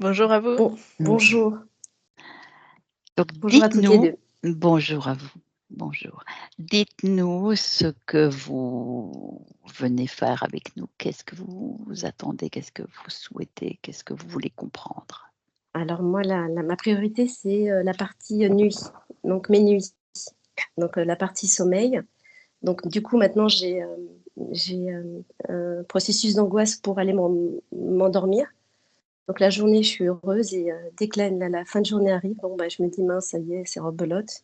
Bonjour à vous. Bonjour. Donc Bonjour à toutes les dites-nous 2. bonjour à vous, bonjour. Dites-nous ce que vous venez faire avec nous. Qu'est-ce que vous attendez? Qu'est-ce que vous souhaitez? Qu'est-ce que vous voulez comprendre? Alors moi, ma priorité, c'est, la partie, nuit, donc mes nuits, donc la partie sommeil. Donc du coup, maintenant, un processus d'angoisse pour aller m'endormir. Donc la journée, je suis heureuse et dès que la fin de journée arrive, bon, bah, je me dis: «Mince, ça y est, c'est rebelote».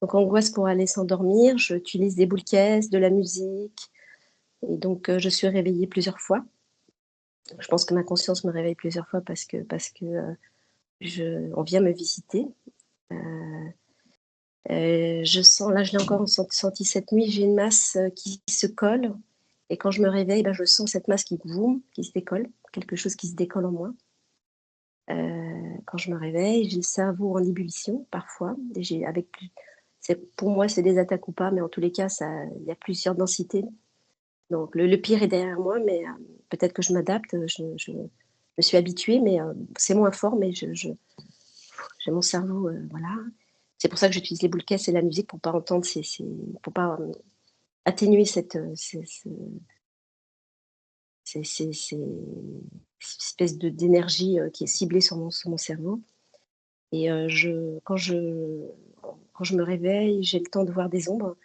Donc angoisse pour aller s'endormir, j'utilise des boules caisses, de la musique et donc je suis réveillée plusieurs fois. Je pense que ma conscience me réveille plusieurs fois parce que on vient me visiter. Je sens là, je l'ai encore senti cette nuit, j'ai une masse, qui se colle et quand je me réveille, bah, je sens cette masse qui boum, qui se décolle, quelque chose qui se décolle en moi. Quand je me réveille, j'ai le cerveau en ébullition parfois et j'ai avec c'est pour moi, c'est des attaques ou pas, mais en tous les cas, ça il y a plusieurs densités. Donc le pire est derrière moi, mais peut-être que je m'adapte, je me suis habituée, mais c'est moins fort, mais j'ai mon cerveau, voilà. C'est pour ça que j'utilise les boules caisses et la musique pour pas entendre pour pas, atténuer ces espèces d'énergie, qui est ciblée sur mon cerveau et quand je me réveille, j'ai le temps de voir des ombres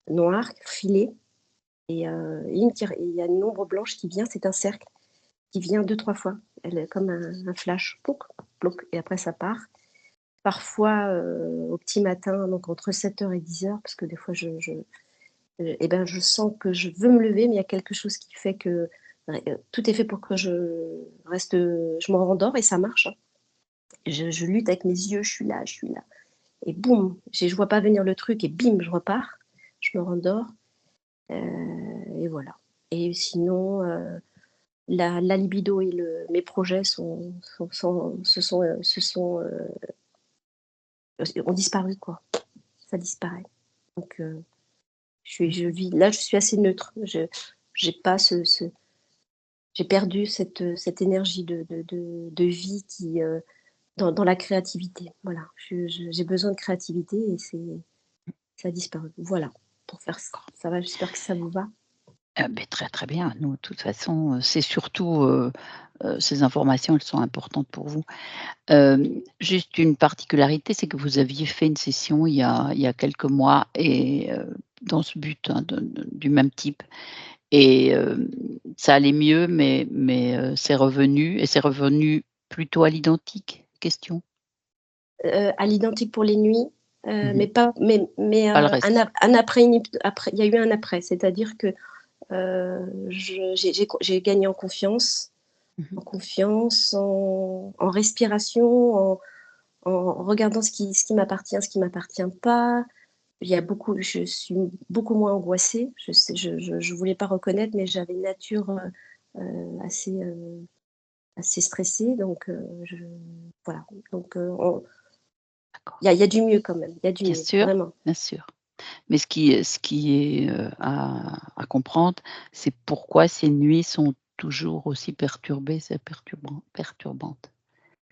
noires filer et il y a une ombre blanche qui vient, c'est un cercle qui vient deux trois fois. Elle est comme un flash, plouc, plouc et après ça part. Parfois, au petit matin, donc entre 7 heures et 10 heures, parce que des fois et ben, je sens que je veux me lever, mais il y a quelque chose qui fait que, tout est fait pour que je me rendors et ça marche, hein. Je lutte avec mes yeux, je suis là et boum, je vois pas venir le truc et bim, je repars, je me rendors, et voilà et sinon, la libido et mes projets ont disparu, quoi. Ça disparaît donc je vis là, je suis assez neutre. Je j'ai pas ce j'ai perdu cette énergie de vie qui, dans la créativité. Voilà, j'ai besoin de créativité et ça a disparu. Voilà, pour faire ça va, j'espère que ça vous va? Beh, très, très bien. Nous, de toute façon, c'est surtout, ces informations, elles sont importantes pour vous. Juste une particularité, c'est que vous aviez fait une session il y a quelques mois et dans ce but, hein, du même type et ça allait mieux mais c'est revenu plutôt à l'identique? Question. À l'identique pour les nuits, Mmh. mais Pas le reste. un après après il y a eu un après. C'est-à-dire que, j'ai gagné Mmh. en confiance, en respiration, en regardant ce qui m'appartient, ce qui m'appartient pas. Je suis beaucoup moins angoissée. Je voulais pas reconnaître, mais j'avais une nature, assez, assez stressée donc voilà donc D'accord. il y a du mieux quand même, il y a du Bien mieux, sûr, vraiment. bien sûr. Mais ce qui est, à comprendre, c'est pourquoi ces nuits sont toujours aussi perturbées, c'est perturbantes.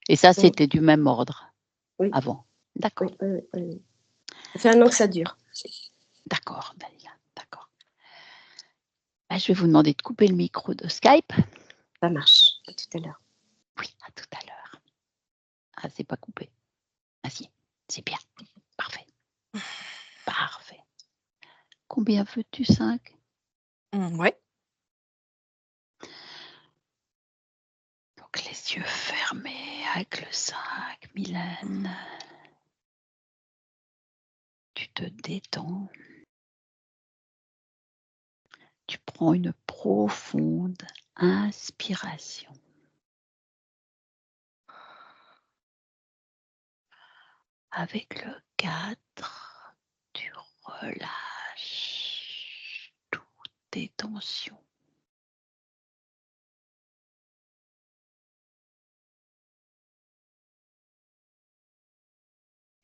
Et ça, Mmh. c'était du même ordre Oui, avant? oui, D'accord, oui, oui, oui, oui. Ça fait 1 an que très ça dure. d'accord, Dalila, d'accord. Bah, je vais vous demander de couper le micro de Skype. Ça marche. À tout à l'heure. Oui, à tout à l'heure. Ah, c'est pas coupé. Ah si, c'est bien, parfait, parfait. Combien veux-tu? 5. Ouais. Donc les yeux fermés avec le 5. Mylène, tu te détends. Tu prends une profonde inspiration. Avec le 4, tu relâches toutes tes tensions.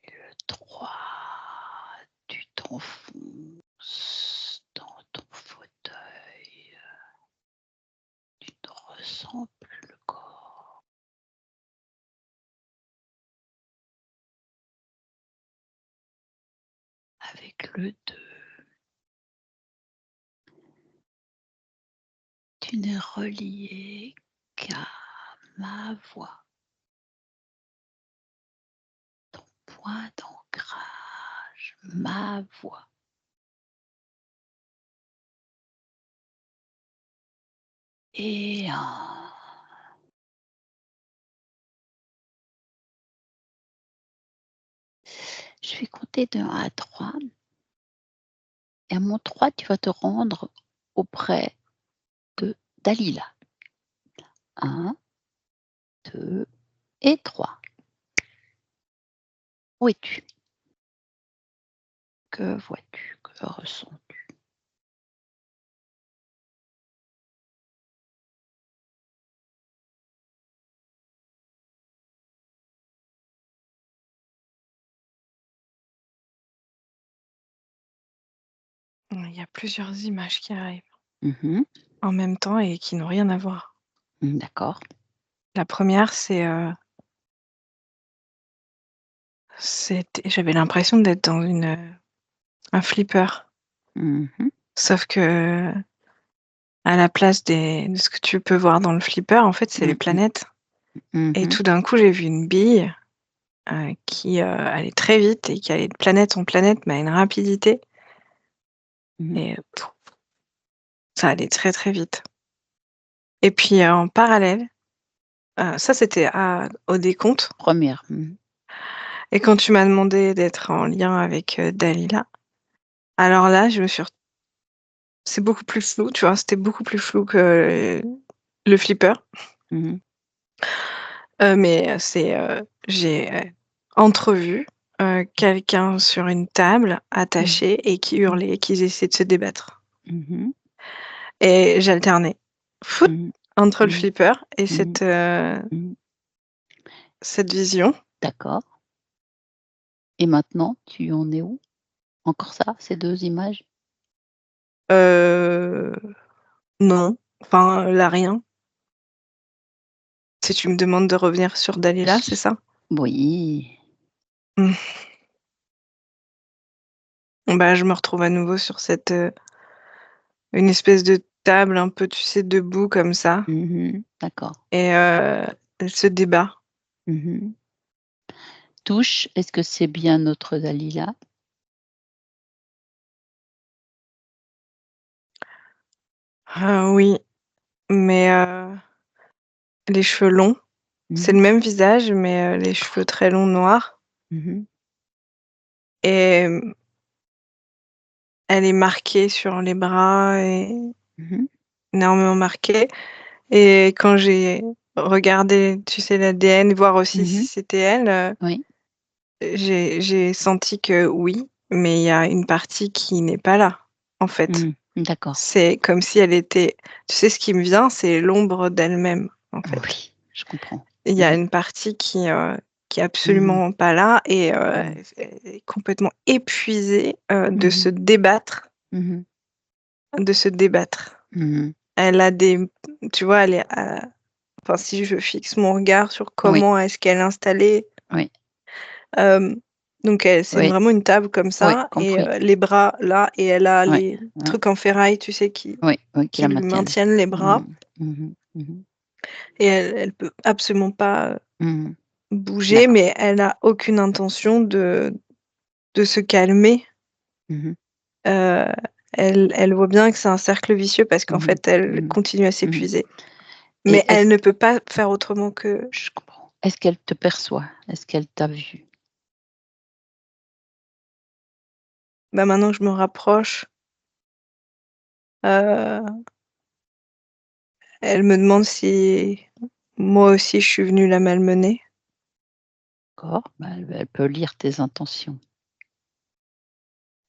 Le 3, tu t'enfonces dans ton fauteuil. Tu ne ressens plus le corps. avec le 2. Tu n'es relié qu'à ma voix, point d'ancrage, ma voix. Et je vais compter de 1 à 3 et à mon 3, tu vas te rendre auprès de Dalila. 1, 2 et 3. Où es-tu? Que vois-tu? Que ressens-tu? Il y a plusieurs images qui arrivent Mmh. en même temps et qui n'ont rien à voir. D'accord. La première, j'avais l'impression d'être dans un flipper. Mmh. Sauf que à la place de ce que tu peux voir dans le flipper, en fait, c'est les Mmh mh. planètes. Et Mmh. tout d'un coup, j'ai vu une bille qui allait très vite et qui allait de planète en planète, mais à une rapidité. Mmh. Et ça allait très très vite. Et puis en parallèle, ça c'était au décompte. 1re. Mmh. Et quand tu m'as demandé d'être en lien avec Dalila, alors là, c'est beaucoup plus flou, tu vois, c'était beaucoup plus flou que le flipper. Mmh. Mais j'ai entrevu quelqu'un sur une table, Mmh. attaché et qui Mmh. hurlait, qui essayait de se débattre. Mmh. Et j'alternais foot Mmh. entre le Mmh. flipper et Mmh. Mmh. cette vision. D'accord, et maintenant, tu en es où? Encore ça, ces 2 images? Heu, non, enfin, là, rien. Si tu me demandes de revenir sur Dalila, c'est ça? Oui. Mmh. Bah, je me retrouve à nouveau sur une espèce de table un peu, tu sais, debout comme ça Mmh. D'accord. et elle se débat. Mmh. Touche, est-ce que c'est bien notre Dalila? Oui, mais les cheveux longs, c'est Mmh. le même visage, mais les cheveux très longs noirs Mmh. et elle est marquée sur les bras et Mmh. énormément marquée et quand j'ai regardé, tu sais, l'ADN, voir aussi si Mmh. c'était elle, Oui. j'ai senti que oui, mais il y a une partie qui n'est pas là, en fait. Mmh. D'accord. C'est comme si elle était, tu sais, ce qui me vient, c'est l'ombre d'elle-même, en fait. Oui, je comprends. Il y a Mmh. une partie qui est Mmh. absolument pas là et Mmh. elle est complètement épuisée, Mmh. Mmh. de se débattre. Mmh. Elle a des tu vois, elle est enfin, si je fixe mon regard sur Oui, comment est-ce qu'elle est installée, oui, hem, donc c'est oui, vraiment une table comme oui, ça et compris. les bras là et elle a Ouais, les ouais, trucs en ferraille, tu sais, qui oui, oui, qui qui la lui maintiennent. maintiennent les Mmh. bras Mmh. Mmh. et elle peut absolument pas, Mmh. bouger, D'accord. mais elle a aucune intention de se calmer. Mmh. Heu, elle voit bien que c'est un cercle vicieux parce qu'en Mmh. fait, elle Mmh. continue à Mmh. s'épuiser. Et Mais elle ne peut pas faire autrement que je comprends. Est-ce qu'elle te perçoit? Est-ce qu'elle t'a vu? bah, maintenant que je me rapproche, heu, elle me demande si moi aussi je suis venue la malmener. D'accord, bah, elle peut lire tes intentions.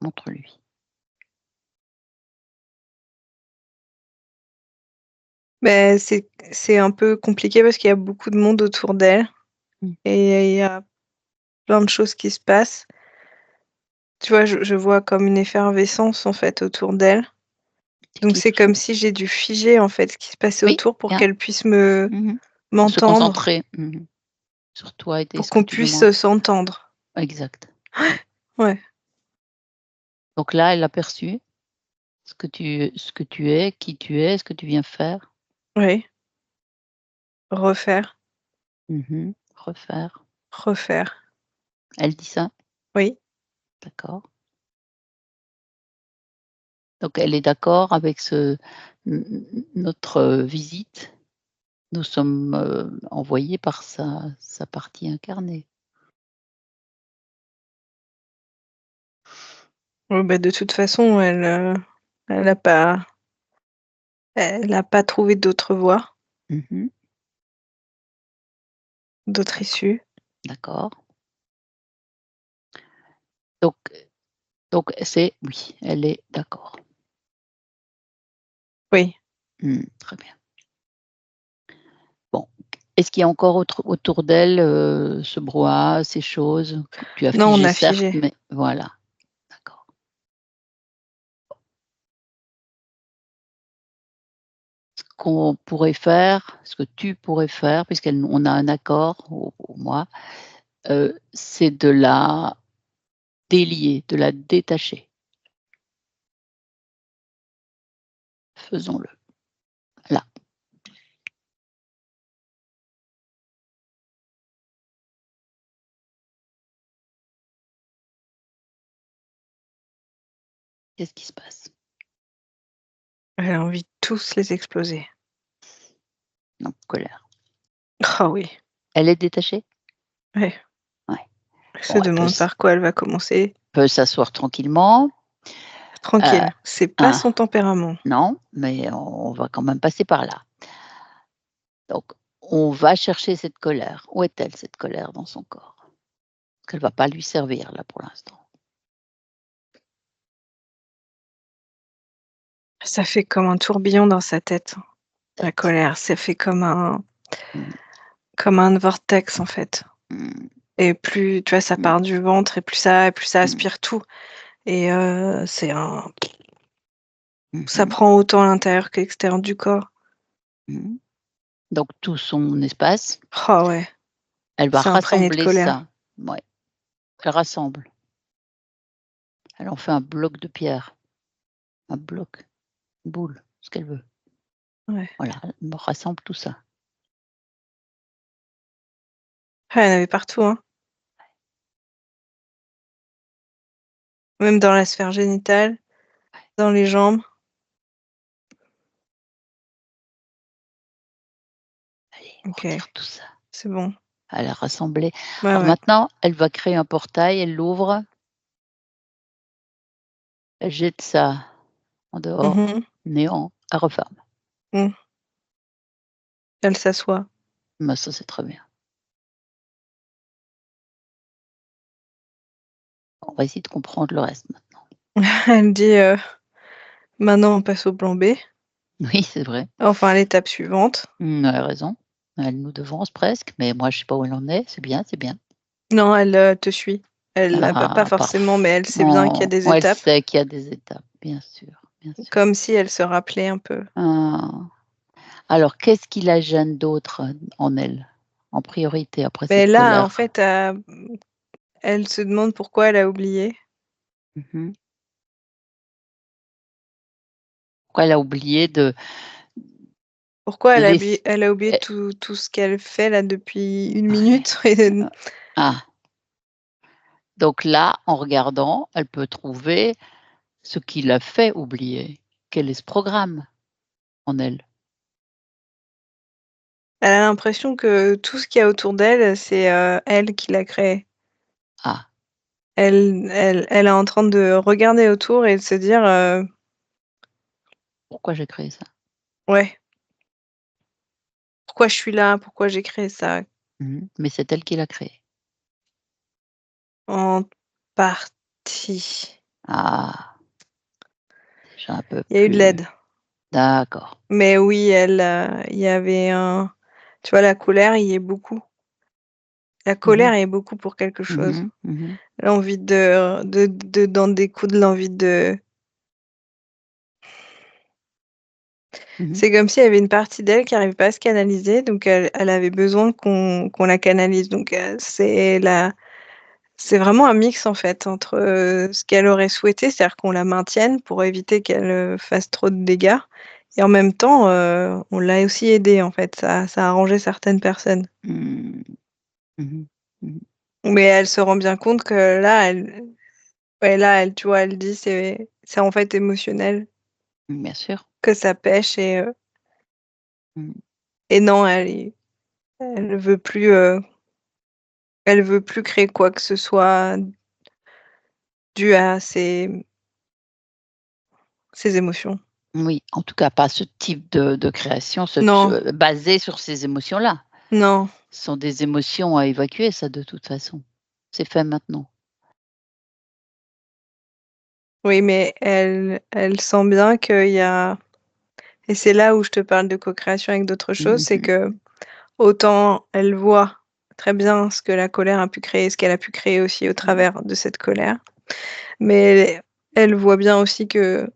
Montre-lui. Mais c'est un peu compliqué parce qu'il y a beaucoup de monde autour d'elle Mmh. et il y a plein de choses qui se passent. Tu vois, je vois comme une effervescence, en fait, autour d'elle. C'est Donc qui c'est tout ça? comme si j'ai dû figer, en fait, ce qui se passait Oui, autour pour bien. qu'elle puisse me Mmh. Se m'entendre, concentrer, sur toi et pour ce que qu'on tu puisse, demandes. s'entendre. Exact. Ouais. Donc là, elle a perçu ce que tu es, qui tu es, ce que tu viens faire. Oui. Refaire, Refaire. refaire. Elle dit ça? Oui, D'accord. Donc elle est d'accord avec notre visite? Nous sommes, envoyés par sa partie incarnée. oui, bah, de toute façon, elle a pas trouvé d'autre voie, Mmh. d'autre issue. D'accord. Donc c'est oui, elle est d'accord. Oui. Très bien. Bon, est-ce qu'il y a encore autour d'elle, ce brouhaha, ces choses que tu as Non, on figées a certes, figé. mais voilà, d'accord. Ce qu'on pourrait faire, ce que tu pourrais faire, on a un accord, ou moi, c'est de la délier, de la détacher. Faisons-le, là. Qu'est-ce qui se passe? Elle a envie de tous les exploser. Non, colère. Ah oui, Elle est détachée? ouais. Ouais. Elle se Bon, elle demande par quoi elle va commencer. peut s'asseoir tranquillement, heu, Tranquille, c'est pas hein, son tempérament. non, mais on va quand même passer par là. Donc on va chercher cette colère. Où est-elle cette colère dans son corps? Parce qu'elle va pas lui servir là pour l'instant. Ça fait comme un tourbillon dans sa tête, la Tête. colère. Ça fait Mmh, comme un vortex, en fait. mmh, Et plus, tu vois, ça mmh, part du ventre et plus ça mmh, aspire tout. Et ça mmh, prend autant l'intérieur que l'extérieur du corps. mmh. Donc tout son espace, Oh ouais, elle va c'est imprégné de rassembler colère. ça. Ouais, elle rassemble. Elle en fait un bloc de pierre, un bloc, une boule, ce qu'elle veut. Ouais. Voilà, elle me rassemble tout ça. Ah, il y en avait partout, hein. Même dans la sphère génitale, dans les jambes. Allez, on OK, retire tout ça. c'est bon. Elle a rassemblé. Ouais, Alors ouais. maintenant, elle va créer un portail, elle l'ouvre, elle jette ça en dehors, Mmh. néant, elle referme. Mmh. Elle s'assoit. Bah, ça, c'est très bien. On va essayer de comprendre le reste maintenant. Elle dit, «Maintenant on passe au plan B». Oui, c'est vrai. Enfin à l'étape suivante. Elle a raison. Elle nous devance presque, mais moi, je sais pas où elle en est. C'est bien, c'est bien. Non, elle, te suit. Elle, bah, pas Ah, forcément, mais elle sait bien qu'il y a des elle étapes, sait qu'il y a des étapes, bien sûr, bien sûr. comme si elle se rappelait un peu. Ah. Alors, qu'est-ce qui la gêne d'autre, en elle, en priorité après Mais cette là, en colère? fait, elle se demande pourquoi elle a oublié. Mmh. Pourquoi elle a oublié de Pourquoi laisser elle a oublié eh tout ce qu'elle fait là depuis une ouais, minute et ah, donc là, en regardant, elle peut trouver ce qui l'a fait oublier. Quel est ce programme en elle? elle a l'impression que tout ce qu'il y a autour d'elle, c'est, elle qui l'a créé. Ah, Elle est en train de regarder autour et de se dire, pourquoi j'ai créé ça? «Ouais, pourquoi je suis là? Pourquoi j'ai créé ça?» Mais c'est elle qui l'a créé. En partie. Ah, déjà un peu Il y a eu de plus l'aide. d'accord. Mais oui, il y avait un tu vois, la colère y est beaucoup. La Mmh mh. colère est beaucoup pour quelque chose. Mmh. Mmh. L'envie de d'en découdre, l'envie de Mmh. c'est comme s'il y avait une partie d'elle qui arrivait pas à se canaliser, donc elle avait besoin qu'on la canalise, donc C'est vraiment un mix, en fait, entre, ce qu'elle aurait souhaité, c'est-à-dire qu'on la maintienne pour éviter qu'elle, fasse trop de dégâts et en même temps, on l'a aussi aidée, en fait. Ça a arrangé certaines personnes. Mmh. Mmh mh. Mais elle se rend bien compte que là, elle, tu vois, elle dit: C'est en fait émotionnel, Bien sûr. que ça pêche Mmh. et non, elle veut plus, elle veut plus créer quoi que ce soit dû à ses émotions. Oui, en tout cas pas ce type de création, Non, basée sur ces émotions-là. non, Ce sont des émotions à évacuer ça de toute façon. C'est fait maintenant. oui, mais elle sent bien qu'il y a et c'est là où je te parle de co-création avec d'autres choses, Mmh c'est mh. que autant elle voit très bien ce que la colère a pu créer, ce qu'elle a pu créer aussi au Mmh. travers de cette colère, mais elle voit bien aussi que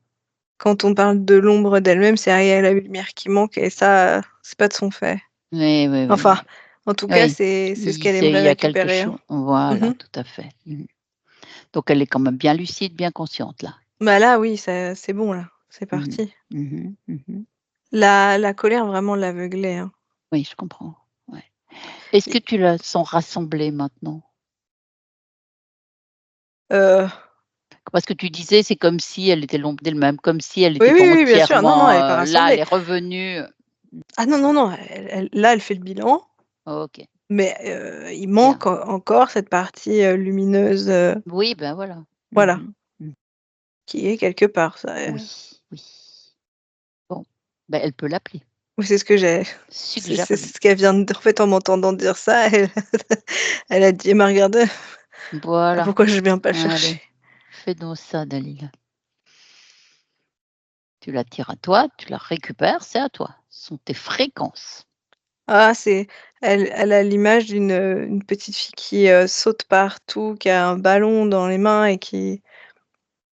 quand on parle de l'ombre d'elle-même, c'est elle la lumière qui manque et ça, c'est pas de son fait. Oui, oui, oui, Enfin, oui. en tout cas, Oui, c'est ce qu'elle il aimerait y a quelque récupérer, hein. chose. Voilà, Mmh. tout à fait. Mmh. Donc elle est quand même bien lucide, bien consciente là. Bah, là, oui, ça c'est bon là, c'est Mmh. parti. Mmh mh. Mmh. La colère vraiment l'aveuglait, hein. Oui, je comprends. Ouais. Est-ce Et que tu la sens rassemblée maintenant? heu, Parce que tu disais, c'est comme si elle était l'ombre d'elle-même, comme si elle oui, n'était pas oui, oui, bien sûr. Non, non, entièrement, elle est pas là, elle rassemblée. est revenue. Ah non, non, non, elle là, elle fait le bilan, OK. mais il Bien. manque encore cette partie, lumineuse, Oui, ben, voilà. Mmh voilà, mh. Mmh. qui est quelque part, ça, Oui, oui. Bon, ben, elle peut l'appeler. oui, c'est ce que j'ai c'est Suggère-lui. ce qu'elle vient de en fait, en m'entendant dire ça, elle elle a dit: «Elle m'a regardée, ah Voilà. pourquoi je viens pas le chercher?» Allez, fais donc ça, Dalila. Tu l'attires à toi, tu la récupères, c'est à toi. Ce sont tes fréquences. Ah, elle a l'image une petite fille qui, saute partout, qui a un ballon dans les mains et qui,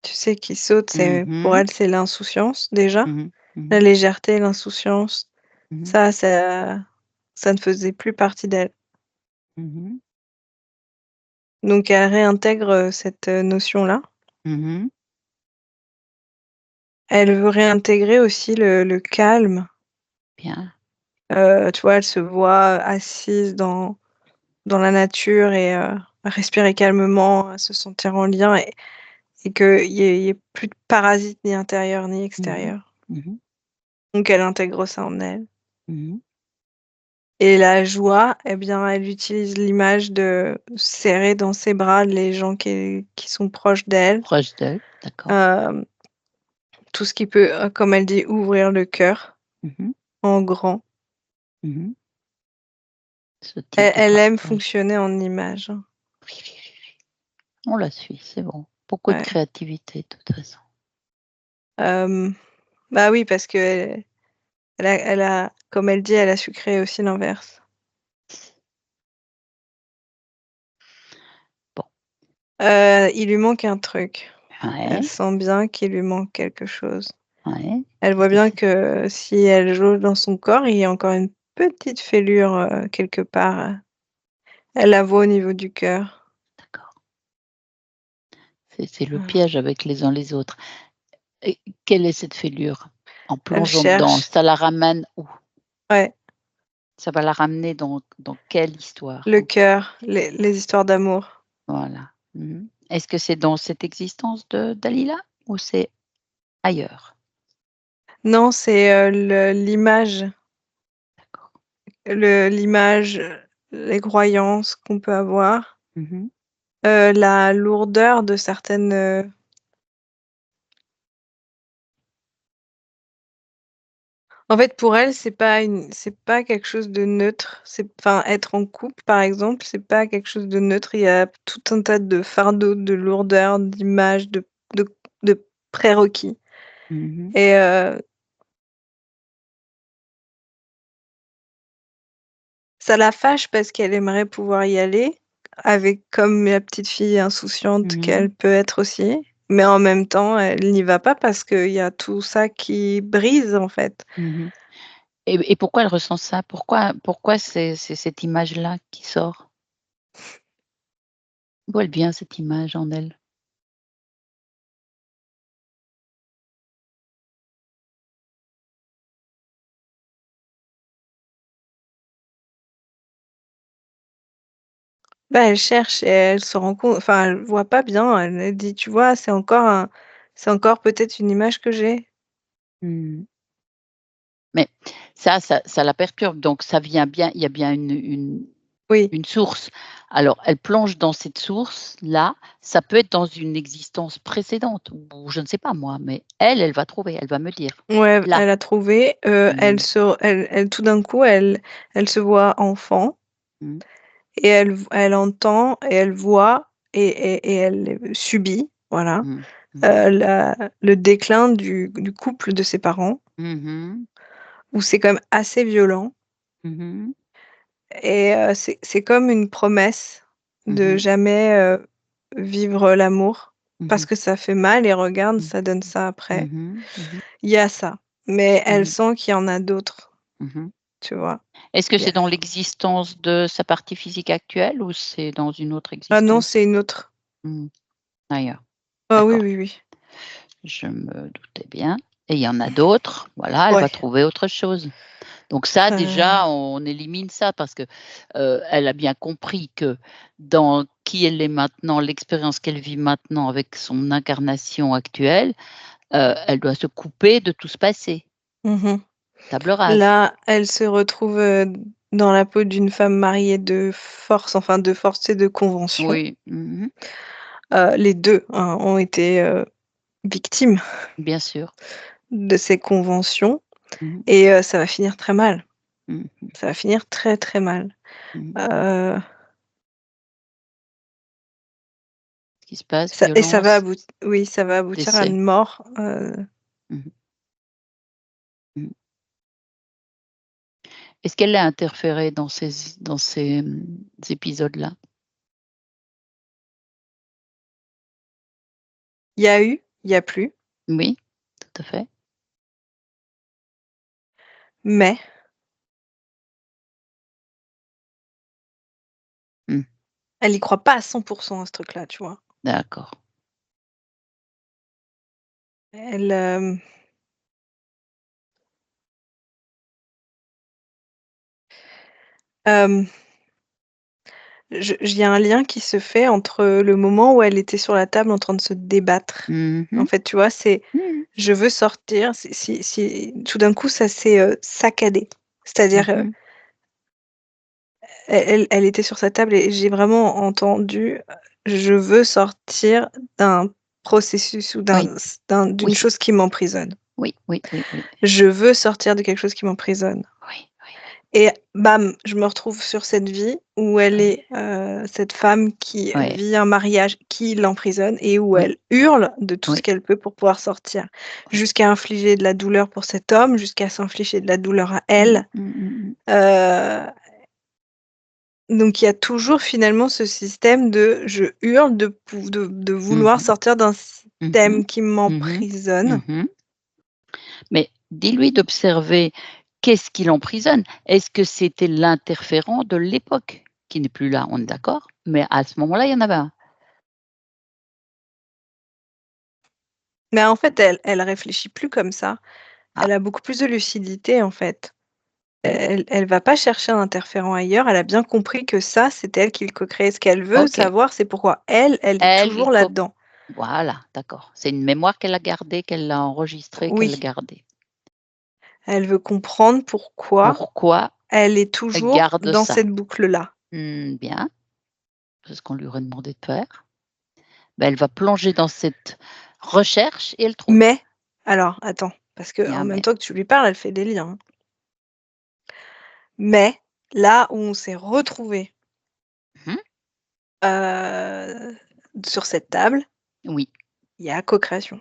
tu sais, qui saute, Mmh c'est pour mh. elle, c'est l'insouciance déjà, Mmh mh. Mmh la mh. légèreté, l'insouciance, Mmh mh. ça ne faisait plus partie d'elle. Mmh mh. Donc elle réintègre, cette, notion-là. Mmh mh. Elle veut réintégrer aussi le calme, Bien. tu vois, elle se voit assise dans la nature et à respirer calmement, à se sentir en lien et qu'il y ait plus de parasites ni intérieurs ni Mmh mh. extérieurs. Mmh mh. Donc elle intègre ça en elle Mmh mh. et la joie, eh bien, elle utilise l'image de serrer dans ses bras les gens qui sont proches d'elle, Proche d'elle, d'accord. hem, tout ce qui peut, comme elle dit, ouvrir le cœur Mmh mh. en grand. Mmh mh. Ce type de Elle aime partage. fonctionner en images, hein. Oui, oui, oui, oui. On la suit, c'est bon. Beaucoup de Ouais, créativité de toute façon. hem, bah, oui, parce qu'elle a comme elle dit, elle a su créer aussi l'inverse. Bon, Il lui manque un truc. Elle ouais, sent bien qu'il lui manque quelque chose. ouais. Elle Qu'est-ce voit que bien c'est? que si elle jauge dans son corps, il y a encore une petite fêlure, quelque part, elle la voit au niveau du cœur. D'accord. C'est le Voilà. piège avec les uns les autres. Et quelle est cette fêlure? En Elle plongeant dedans, cherche, ça la ramène où? ouais, Ça va la ramener dans quelle histoire? le cœur, les histoires d'amour. Voilà. Mmh mh. Est-ce que c'est dans cette existence de Dalila ou c'est ailleurs? Non, c'est, le l'image, D'accord. l'image, les croyances qu'on peut avoir, Mmh mh. la lourdeur de certaines, en fait, pour elle, c'est pas quelque chose de neutre. C'est enfin, être en couple, par exemple, c'est pas quelque chose de neutre. Il y a tout un tas de fardeaux, de lourdeurs, d'images, de de prérequis Mmh mh. et ça la fâche parce qu'elle aimerait pouvoir y aller avec comme la petite fille insouciante Mmh mh. qu'elle peut être aussi, mais en même temps, elle n'y va pas parce qu'il y a tout ça qui brise, en fait. Mmh mh. Et pourquoi elle ressent ça? Pourquoi c'est cette image-là qui sort? D'où elle vient cette image en elle? Bah, elle cherche et elle se rend compte enfin, elle voit pas bien, elle dit: «Tu vois, c'est encore peut-être une image que j'ai». Mmh. Mais ça la perturbe, donc ça vient bien il y a bien Oui, une source. Alors elle plonge dans cette source-là, ça peut être dans une existence précédente ou je ne sais pas moi, mais elle va trouver, elle va me dire: ouais, «Là». elle a trouvé, Mmh. elle tout d'un coup, elle se voit enfant Mmh. et elle entend et elle voit et elle, subit, voilà, Mmh. Mmh. la le déclin du couple de ses parents, Mmh mh. où c'est quand même assez violent Mmh mh. et c'est comme une promesse Mmh de mh. jamais, vivre l'amour Mmh parce mh. que ça fait mal et regarde, Mmh. ça donne ça après. Mmh mh. Mmh. Il y a ça, mais elle Mmh. sent qu'il y en a d'autres, Mmh. tu vois? Est-ce que Il y a c'est dans l'existence de sa partie physique actuelle ou c'est dans une autre ah non, existence? c'est une autre. Mmh. Ailleurs. Ah oui, D'accord. oui, oui. Je me doutais bien et il y en a d'autres, voilà, elle Ouais, va trouver autre chose. Donc ça heu, déjà, on élimine ça parce que, elle a bien compris que dans qui elle est maintenant, l'expérience qu'elle vit maintenant avec son incarnation actuelle, elle doit se couper de tout ce passé. mmh Table rase. Là, elle se retrouve, dans la peau d'une femme mariée de force, enfin de force et de convention. Oui. Mmh. Les 2 hein, ont été, victimes Bien sûr. de ces conventions Mmh mh. et ça va finir très mal. Mmh mh. Ça va finir très, très mal. Mmh. Heu, Ce qui se passe, ça va violence, aboutir à décès. une mort, Mmh mh. Mmh. Est-ce qu'elle a interféré épisodes-là? il y a eu, il y a plus, Oui, tout à fait. mais Mmh. elle y croit pas à 100 à ce truc-là, tu vois? D'accord. Elle, hem Je il y a un lien qui se fait entre le moment où elle était sur la table en train de se débattre. Mmh En mh. fait, tu vois, c'est Mmh. je veux sortir, si tout d'un coup ça s'est, saccadé. Mmh C'est-à-dire, mh. elle était sur sa table et j'ai vraiment entendu, «Je veux sortir d'un processus ou Oui, d'une oui, chose qui m'emprisonne. oui, oui, oui, oui. Je veux sortir de quelque chose qui m'emprisonne». Oui, oui, Et bam, je me retrouve sur cette vie où elle oui, est, cette femme qui ouais, vit un mariage qui l'emprisonne et où oui, elle hurle de tout ce oui, qu'elle peut pour pouvoir sortir. oui. Jusqu'à infliger de la douleur pour cet homme, jusqu'à s'infliger de la douleur à Mmh, elle. mmh, mmh mh. Heu, donc il y a toujours finalement ce système de je hurle de Mmh vouloir mh. sortir d'un Mmh mh. système qui Mmh mh. m'emprisonne. Mmh mh. Mais dis-lui d'observer qu'est-ce qui l'emprisonne? Est-ce que c'était l'interférent de l'époque? Qui n'est plus là, on est d'accord, mais à ce moment-là, il y en avait un. Mais en fait, elle réfléchit plus comme ça. Ah, Elle a beaucoup plus de lucidité en fait. oui, Elle va pas chercher un interférent ailleurs, elle a bien compris que ça, c'était elle qui le co-créait. Ce qu'elle veut OK. savoir, c'est pourquoi elle est Elle, il toujours co là-dedans. Voilà, d'accord. C'est une mémoire qu'elle a gardée, qu'elle a enregistrée, qu'elle a Oui, gardée. elle veut comprendre pourquoi Pourquoi elle est elle toujours garde dans ça? cette boucle-là. Mmh, bien, c'est ce qu'on lui aurait demandé de faire. Bah, elle va plonger dans cette recherche et elle trouve. Mais alors attends, parce Il y a qu'en un même mais. temps que tu lui parles, elle fait des liens, hein. Mais là où on s'est retrouvés, Mmh. heu, sur cette table, Oui, il y a co-création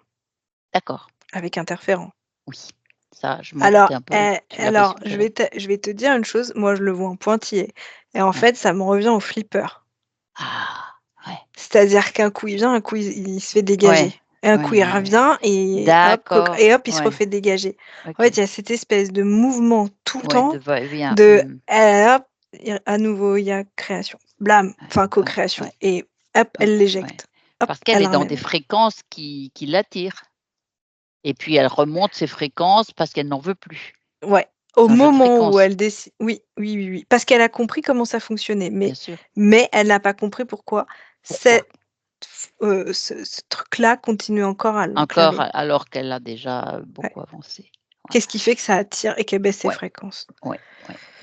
d'accord, avec interférent. oui. Ça, je m'en Alors, doutais un peu, tu l'avais je suggéré. vais te dire une chose, moi je le vois en pointillé et en Ouais. fait, ça me revient au flipper. Ah! Ouais. C'est-à-dire qu'un coup il vient, un coup il se fait Ouais. dégager et un coup Ouais, il ouais, ouais. revient D'accord, il se ouais, refait dégager. En OK. fait, il y a cette espèce de mouvement tout le Ouais, de temps va-et-vient. de Mmh. hop, à nouveau il y a création, blâme, Ouais, enfin ouais, co-création ouais. et hop, elle Ouais. l'éjecte. Hop, Parce qu'elle elle est dans des ramène. fréquences qui l'attirent. Et puis elle remonte ses fréquences parce qu'elle n'en veut plus. Ouais, au Changer de moment où fréquence, elle décide, oui, parce qu'elle a compris comment ça fonctionnait, bien sûr. mais elle n'a pas compris pourquoi Pourquoi? ce truc-là continue encore à Encore l'enclaver. alors qu'elle a déjà Ouais. beaucoup avancé. Qu'est-ce qui fait que ça attire et qu'elle baisse ses Ouais. fréquences? Ouais.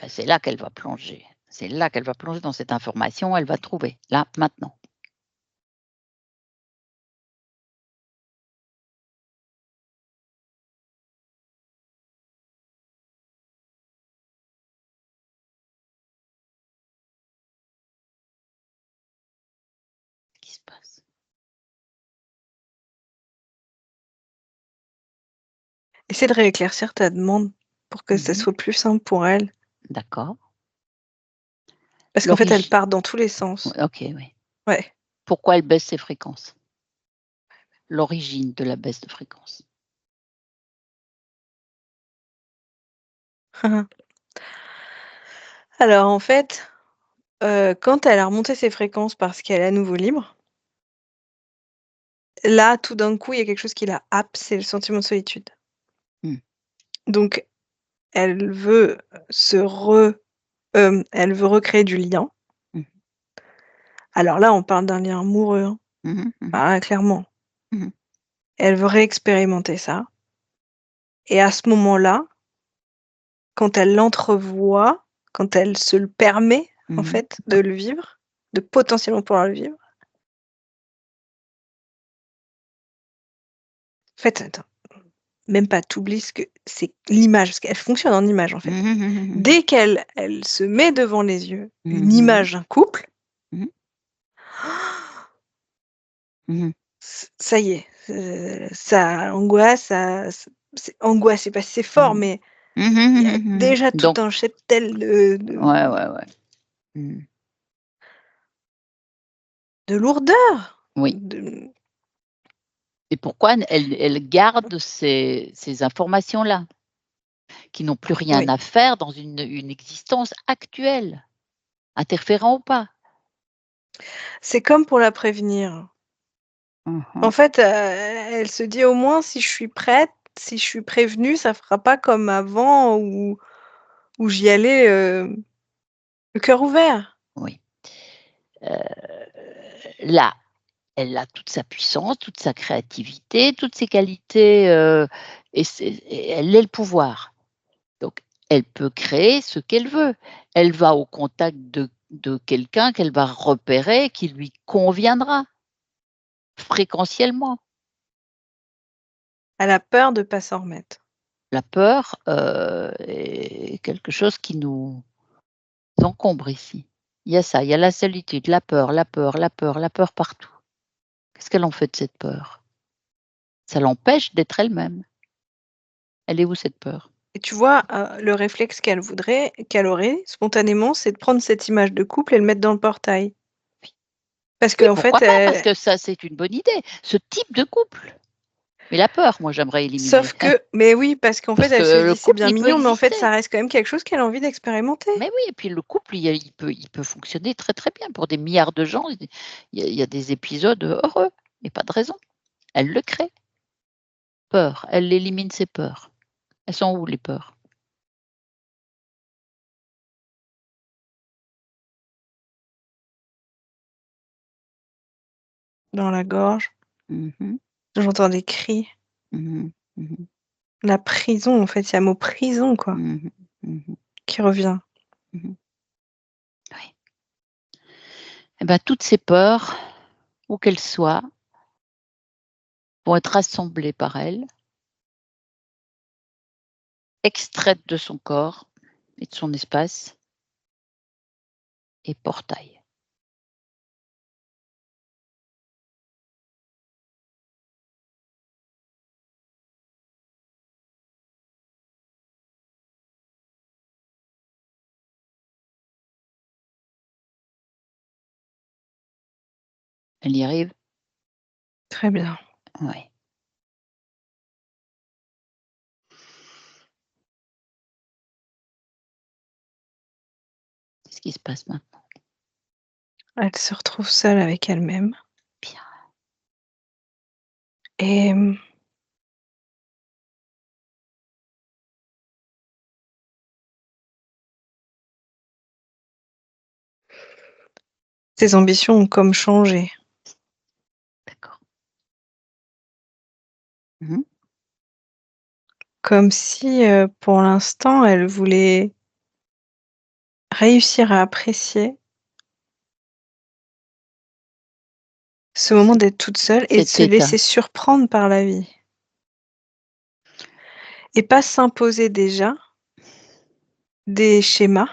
Bah, c'est là qu'elle va plonger. C'est là qu'elle va plonger dans cette information, elle va trouver, là, maintenant. Qu'est-ce qui se passe? Essaie de rééclaircir ta demande pour que ça soit plus simple pour elle. D'accord. Parce qu'en fait, elle part dans tous les sens. OK, oui. Ouais. Pourquoi elle baisse ses fréquences? L'origine de la baisse de fréquence. Alors en fait, quand elle a remonté ses fréquences parce qu'elle est à nouveau libre, là, tout d'un coup, il y a quelque chose qui la happe, c'est le sentiment de solitude. Mmh. Donc elle veut elle veut recréer du lien. Mmh. Alors là, on parle d'un lien amoureux, hein. Mmh mh. Ah, clairement. Mmh. Elle veut réexpérimenter ça et à ce moment-là, quand elle l'entrevoit, quand elle se le permet, en Mmh. fait, de le vivre, de potentiellement pouvoir le vivre. En fait, attends, même pas, tu oublies ce que c'est l'image, parce qu'elle fonctionne en image, en fait. Mmh. Dès qu'elle se met devant les yeux une Mmh. image d'un couple, Mmh. Mmh. ça y est, ça angoisse, c'est angoisse, c'est pas si c'est fort, Mmh. mais il y a Mmh. déjà tout Donc un cheptel ouais. Mmh. de lourdeur, Oui. de Et pourquoi elle garde ces informations-là, qui n'ont plus rien oui. à faire dans une existence actuelle, interférant ou pas? C'est comme pour la prévenir. En Mmh. fait, elle se dit: «Au moins si je suis prête, si je suis prévenue, ça fera pas comme avant où j'y allais, le cœur ouvert». Oui. Là, elle a toute sa puissance, toute sa créativité, toutes ses qualités, et elle est le pouvoir. Donc elle peut créer ce qu'elle veut. Elle va au contact de quelqu'un qu'elle va repérer, qui lui conviendra, fréquentiellement. Elle a peur de pas s'en remettre. La peur, est quelque chose qui nous encombre ici. Il y a ça, il y a la solitude, la peur partout. Qu'est-ce qu'elle en fait de cette peur? Ça l'empêche d'être elle-même. Elle est où cette peur? Et tu vois, le réflexe qu'elle aurait spontanément, c'est de prendre cette image de couple et le mettre dans le portail. Parce Oui, qu'en pourquoi fait, pas? Parce que ça, c'est une bonne idée, ce type de couple. Mais la peur, moi, j'aimerais éliminer. sauf que mais oui, parce qu'en fait, Parce que elle se le dit: «C'est couple, bien il peut mignon», mais en fait, exister. ça reste quand même quelque chose qu'elle a envie d'expérimenter. Mais oui, et puis le couple, il peut fonctionner très, très bien pour des milliards de gens. Il y a des épisodes heureux, il y a pas de raison. Elle le crée. Peur, elle élimine ses peurs. Elles sont où les peurs? Dans la gorge, Mmh mh. j'entends des cris. Mmh. Mmh. La prison, en fait, il y a le mot prison, quoi, Mmh. Mmh. qui revient. Mmh. Oui. Et bah, toutes ces peurs, où qu'elles soient, vont être rassemblées par elle, extraites de son corps et de son espace, et portail. Elle y arrive? Très bien. Ouais. Qu'est-ce qui se passe maintenant? Elle se retrouve seule avec elle-même Bien. et ses ambitions ont comme changé. D'accord. Mmh. Comme si, pour l'instant, elle voulait réussir à apprécier ce moment Cet d'être toute seule et de cet se état. laisser surprendre par la vie et pas s'imposer déjà des schémas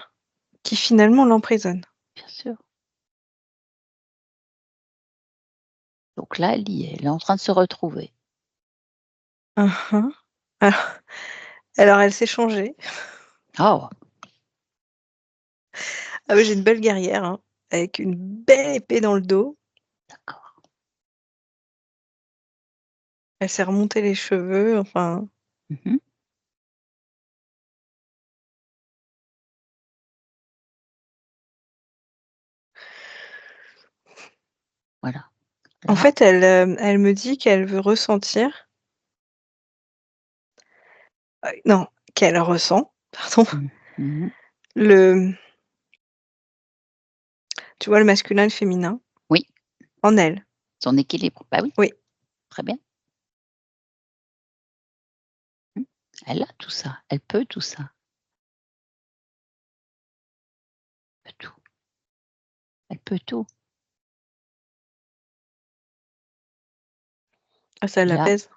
qui finalement l'emprisonnent. Bien sûr. Donc là, elle y est, elle est en train de se retrouver. Mmh mh. Alors elle s'est changée. Oh! Ah oui, j'ai une belle guerrière, hein, avec une belle épée dans le dos. D'accord. Elle s'est remonté les cheveux, enfin, Mmh. Voilà. en Là. fait, elle me dit qu'elle veut ressentir non, qu'elle ressent, pardon, Mmh. Mmh. le tu vois, le masculin et le féminin Oui, en elle. son équilibre. Bah oui, Oui. très bien. Mmh. Elle a tout ça, elle peut tout ça, elle peut tout, elle peut tout. Ah, ça Là, l'apaise.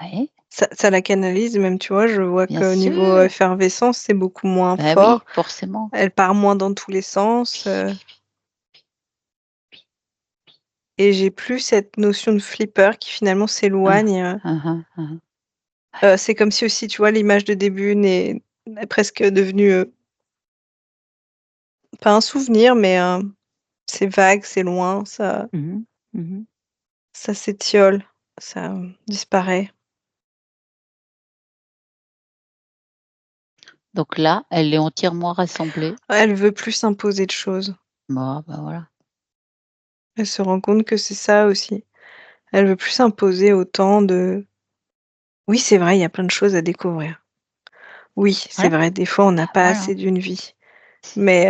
ouais, Ça la canalise même, tu vois? Je vois bien qu'au niveau sûr. effervescence, c'est beaucoup moins Bah oui, fort. forcément. Elle part moins dans tous les sens, Oui, oui, oui, oui. et j'ai plus cette notion de flipper qui finalement Ah. s'éloigne, Hein, hein, hein. c'est comme si aussi, tu vois, l'image de début est presque devenue, pas un souvenir, mais c'est vague, c'est loin, Mmh mh. Mmh. ça s'étiole, ça, disparaît. Donc là, elle est entièrement rassemblée. Elle veut plus s'imposer de choses. Bah, bah, voilà. Elle se rend compte que c'est ça aussi. Elle veut plus s'imposer autant de oui, c'est vrai, il y a plein de choses à découvrir. Oui, c'est Voilà, vrai, des fois, on n'a pas voilà. assez d'une vie, mais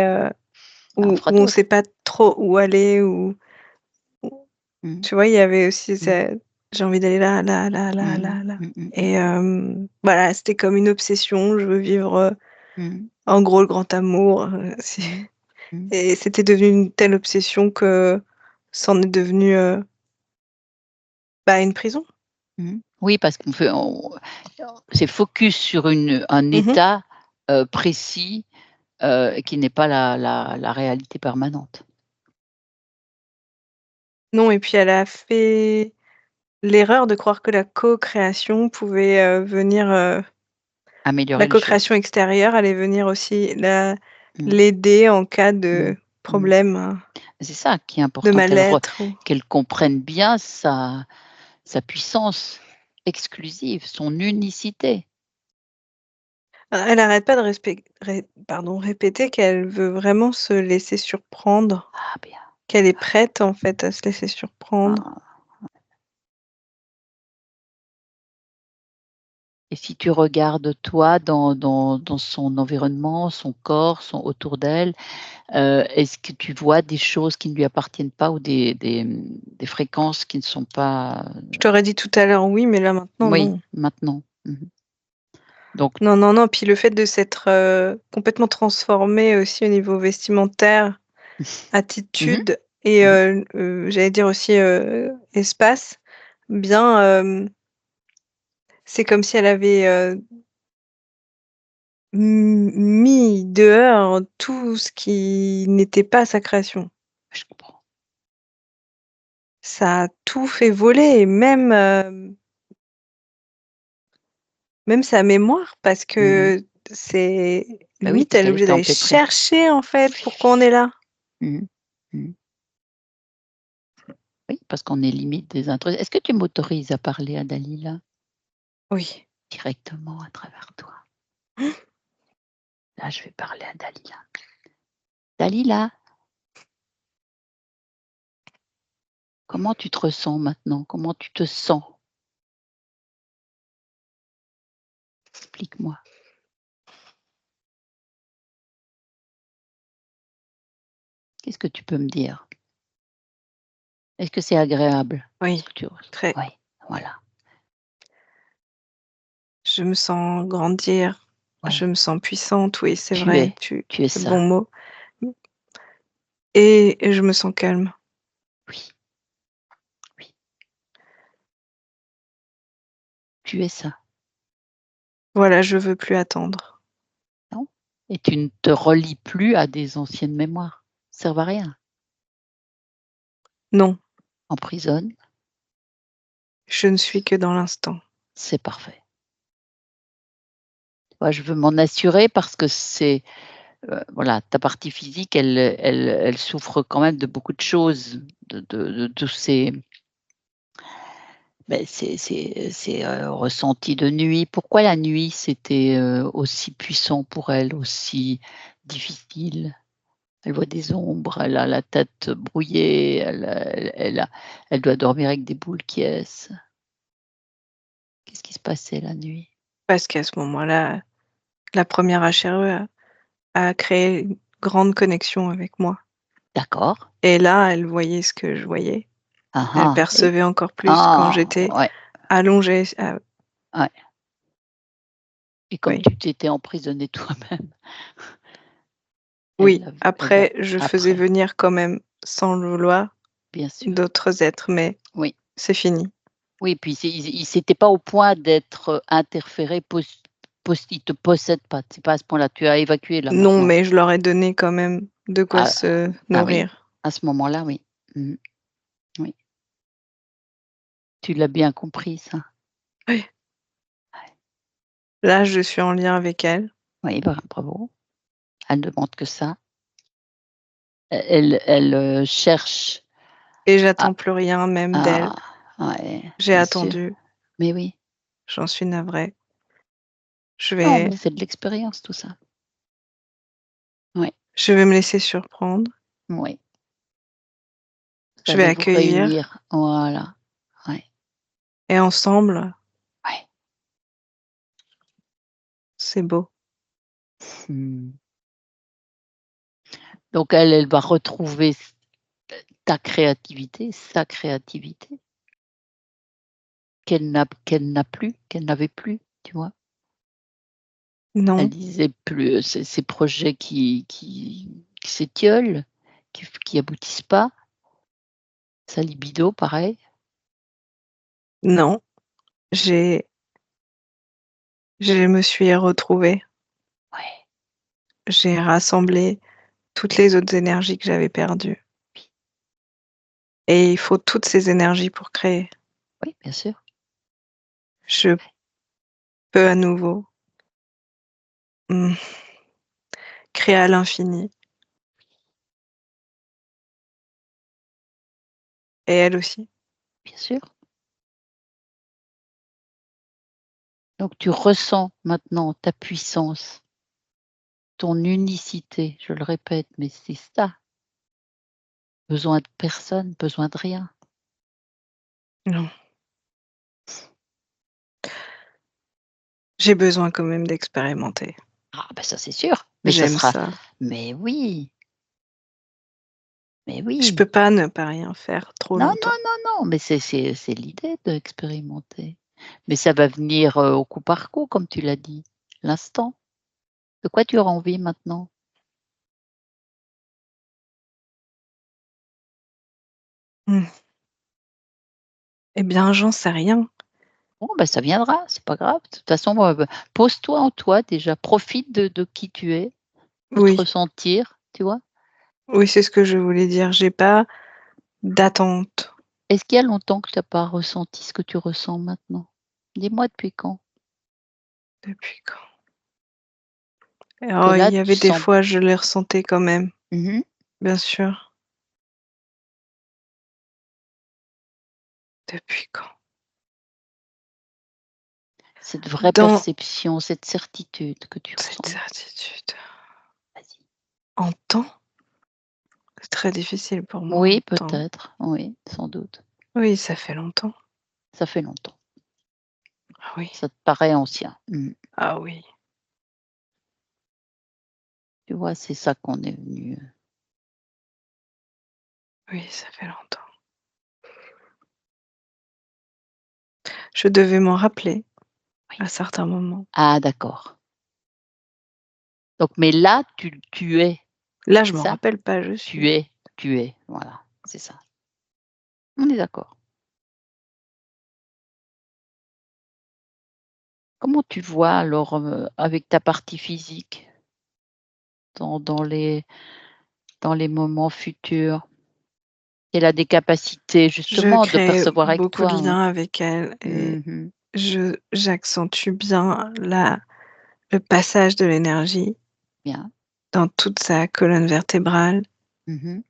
On en où fera on sait d'autres. pas trop où aller, ou Mmh. tu vois, il y avait aussi Mmh. j'ai envie d'aller là, là, là, là, Mmh. là, là Mmh mh, et mmh. voilà, c'était comme une obsession. Je veux vivre, Mmh. en gros, le grand amour, c'est Mmh. Mmh. et c'était devenu une telle obsession que c'en est devenu, bah, une prison. Mmh. Oui, parce qu'on c'est focus sur un Mmh. état, précis, qui n'est pas la réalité permanente. Non et puis elle a fait l'erreur de croire que la co-création pouvait, venir, la Améliorer les choses. co-création extérieure allait venir aussi Mmh. l'aider en cas Mmh. de Mmh. problème, C'est ça qui est de important, mal-être ou qu'elle comprenne bien sa puissance exclusive, son unicité. elle arrête pas de répéter qu'elle veut vraiment se laisser surprendre, Ah bien. qu'elle est prête, en fait, à se laisser surprendre. Ah, et si tu regardes toi dans son environnement, son corps, son autour d'elle, est-ce que tu vois des choses qui ne lui appartiennent pas ou des fréquences qui ne sont pas, Je t'aurais dit tout à l'heure oui, mais là, maintenant, oui, non. maintenant? Mmh. Donc Non, non, non, puis le fait de s'être, complètement transformée aussi au niveau vestimentaire, mmh mh, attitude et mmh. j'allais dire aussi, espace, bien, c'est comme si elle avait, mis dehors tout ce qui n'était pas sa création. Je comprends. Ça a tout fait voler et même, même sa mémoire parce Mmh mh. que c'est Bah oui, limite parce elle est qu'elle obligée était d'aller empêtrée. chercher en fait pourquoi on est là. Mmh mh. Mmh. Oui, parce qu'on est limite des intrus. Est-ce que tu m'autorises à parler à Dalila Oui. directement à travers toi? Là, je vais parler à Dalila. Dalila, Comment tu te ressens maintenant? Comment tu te sens? Explique-moi. Qu'est-ce que tu peux me dire? Est-ce que c'est agréable, ce Oui, que tu ressens? très. Oui, voilà, Je me sens grandir, je oui. me sens puissante, oui, c'est Tu vrai, es tu tu es c'est le bon ça. mot. Et je me sens calme. Oui, oui, tu es ça, Voilà, je veux plus attendre. non? Et tu ne te relis plus à des anciennes mémoires. Ça servent à rien. Non, Emprisonne, je ne suis que dans l'instant. c'est parfait. Moi, je veux m'en assurer parce que c'est, voilà, ta partie physique, elle souffre quand même de beaucoup de choses, de tous ces, beh, ces ressentis de nuit. Pourquoi la nuit, c'était, aussi puissant pour elle, aussi difficile? Elle voit des ombres, elle a la tête brouillée, elle doit dormir avec des boules qui ess. Qu'est-ce qui se passait la nuit? Parce qu'à ce moment-là, la première HRE a créé une grande connexion avec moi. D'accord. Et là, elle voyait ce que je voyais. Ah Elle ah et percevait encore plus quand ah! j'étais Ouais, allongée, ouais et comme oui. tu t'étais emprisonnée toi-même, Oui, elle va après, je faisais après, venir quand même, sans le vouloir, bien sûr. d'autres êtres, mais Oui, c'est fini. oui, puis ils s'étaient pas au point d'être, interférés, ils te possèdent pas, c'est pas à ce point-là. Tu as évacué là Non, maintenant. mais je leur ai donné quand même de quoi Ah se ah oui, nourrir. à ce moment-là, oui. Mmh. Oui, tu l'as bien compris ça. Oui. Ouais. Là, je suis en lien avec elle Oui, bravo. Elle ne demande que ça. Elle cherche et à j'attends plus rien même d'elle. à ouais, J'ai bien sûr. attendu, Mais oui. j'en suis navrée. Je Non, mais vais c'est de l'expérience tout ça. Oui, je vais me laisser surprendre, oui. Vous je vais allez vous accueillir réunir. Voilà. Ouais, et ensemble, ouais. c'est beau. Mmh. Donc elle va retrouver ta créativité, sa créativité qu'elle n'a plus, qu'elle n'avait plus, tu vois? Elle Non, disait plus, ces projets qui s'étiolent, qui aboutissent pas. Sa libido, pareil. non, j'ai je me suis retrouvée. Ouais, J'ai rassemblé toutes les autres énergies que j'avais perdues oui, et il faut toutes ces énergies pour créer. oui, bien sûr. Je peux à nouveau, mmh, créer à l'infini et elle aussi. Bien sûr. Donc tu ressens maintenant ta puissance, ton unicité, je le répète, mais c'est ça. Besoin de personne, besoin de rien. Non, j'ai besoin quand même d'expérimenter. Ah bah ça c'est sûr, mais ça J'aime sera ça. mais oui, mais Je oui. peux pas ne pas rien faire trop Non, longtemps. non, non, non, mais c'est l'idée d'expérimenter. Mais ça va venir, au coup par coup, comme tu l'as dit, l'instant. De quoi tu auras envie maintenant? Mmh. Eh bien, j'en sais rien. Bon, bah, ça viendra, c'est pas grave. De toute façon, pose-toi en toi déjà, profite de qui tu es, de te Oui, ressentir, tu vois? oui, c'est ce que je voulais dire. J'ai pas d'attente. Est-ce qu'il y a longtemps que tu as pas ressenti ce que tu ressens maintenant? Dis-moi depuis quand? Depuis quand? Que Oh, il là y tu avait des sens fois, je les ressentais quand même, mmh bien sûr. Depuis quand? cette vraie Dans perception, cette certitude que tu cette ressens. certitude. Vas-y. En temps? très difficile pour moi Oui, pourtant. peut-être, oui, sans doute. Oui, ça fait longtemps. Ça fait longtemps. Ah oui. Ça te paraît ancien. Ah oui. Tu vois, c'est ça qu'on est venu, Oui, ça fait longtemps. Je devais m'en rappeler oui. à certains moments. Ah d'accord. Donc mais là, tu es, Là, je c'est m'en ça? rappelle pas, je Tu suis. es, tu es, voilà, c'est ça. On est d'accord. Comment tu vois alors, avec ta partie physique dans dans les moments futurs? Elle a des capacités Je justement de crée percevoir avec beaucoup toi, de hein? liens avec elle et Mmh. j'accentue bien le passage de l'énergie Bien. dans toute sa colonne vertébrale Mmh.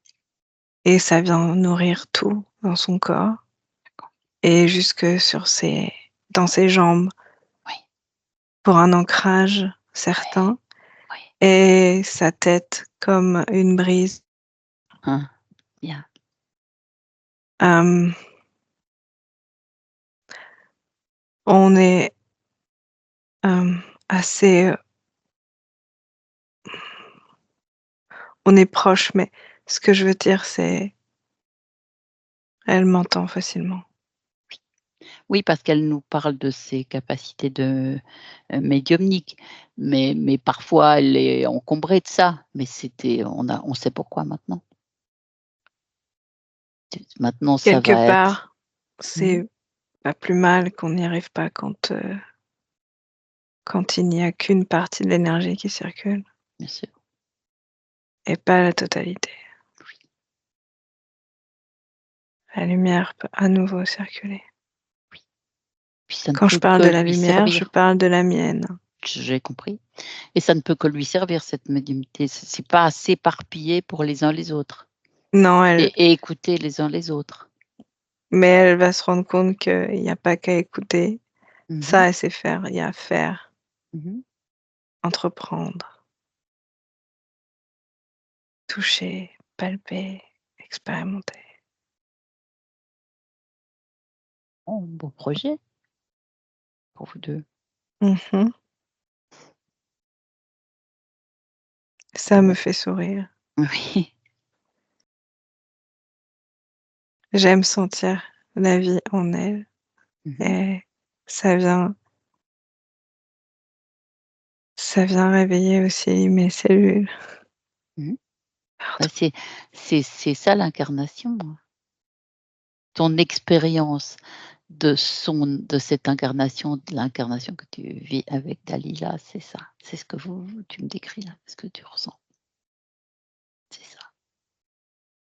et ça vient nourrir tout dans son corps D'accord. et jusque dans ses jambes Oui, pour un ancrage ouais, certain oui. et sa tête comme une brise. Hein, bien. Hem, on est, assez, on est proches, mais ce que je veux dire, c'est elle m'entend facilement. Oui, parce qu'elle nous parle de ses capacités de, médiumniques, mais parfois elle est encombrée de ça, mais on sait pourquoi maintenant. Maintenant ça Quelque va être part, mmh c'est pas plus mal qu'on n'y arrive pas quand il n'y a qu'une partie de l'énergie qui circule bien sûr, et pas la totalité. La lumière peut à nouveau circuler. puis ça ne Quand je peut parle que de la lui lumière, je servir. parle de la mienne. J'ai compris et ça ne peut que lui servir cette médiumnité. C'est pas s'éparpiller pour les uns les autres Non, et écouter les uns les autres. mais elle va se rendre compte qu'il n'y a pas qu'à écouter. Mmh mh. Ça, elle sait faire. Il y a à faire, Mmh. entreprendre, toucher, palper, expérimenter. Oh, beau projet pour vous 2. Mmh. Ça me Bon, fait sourire. oui. J'aime sentir la vie en elle Mmh. et ça vient ça vient réveiller aussi mes cellules. Mmh. Bah, Pardon. c'est ça l'incarnation, hein. Ton expérience de cette incarnation, de l'incarnation que tu vis avec Dalila, c'est ça. C'est ce que tu me décris là, ce que tu ressens. C'est ça,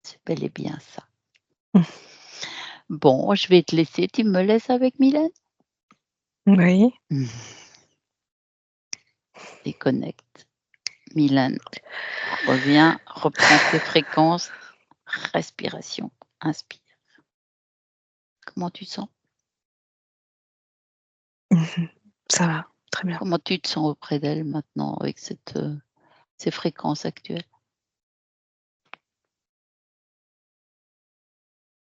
c'est bel et bien ça. Bon, je vais te laisser, tu me laisses avec Mylène? Oui. Mmh. Déconnecte. Mylène, reviens, reprends tes fréquences, respiration, inspire. Comment tu sens? Mmh. Ça va, très bien. Comment tu te sens auprès d'elle maintenant avec ces fréquences actuelles?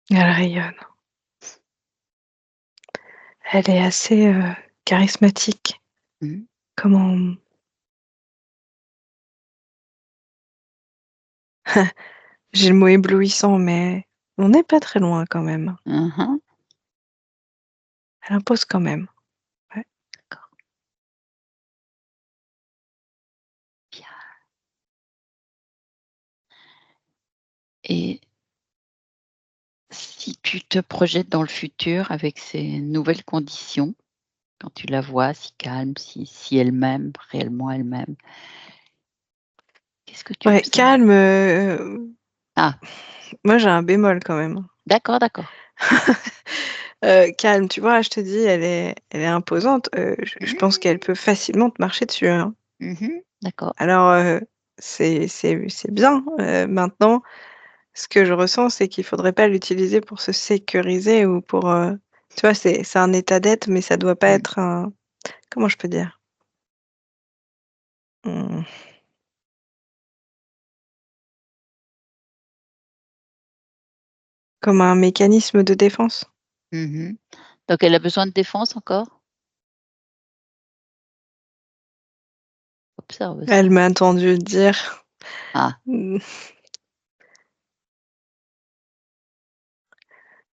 Elle rayonne. Elle est assez, charismatique. Mmh. Comment j'ai le mot éblouissant, mais on n'est pas très loin quand même. Mmh mh. Elle impose quand même. Ouais. D'accord, bien et si tu te projettes dans le futur avec ces nouvelles conditions, quand tu la vois si calme, si elle m'aime, réellement elle m'aime, qu'est-ce que tu Ouais, observes? calme, Ah, moi j'ai un bémol quand même. d'accord, d'accord. Calme, tu vois? Je te dis, elle est imposante, je pense qu'elle Mmh. peut facilement te marcher dessus, hein. Mmh. D'accord. Alors, c'est bien, maintenant, ce que je ressens, c'est qu'il faudrait pas l'utiliser pour se sécuriser ou pour, tu vois? C'est un état d'être, mais ça doit pas Mmh. être un comment je peux dire? Mmh, comme un mécanisme de défense. Mmh. Donc elle a besoin de défense encore? Observe ça. Elle m'a entendu dire Ah, mmh,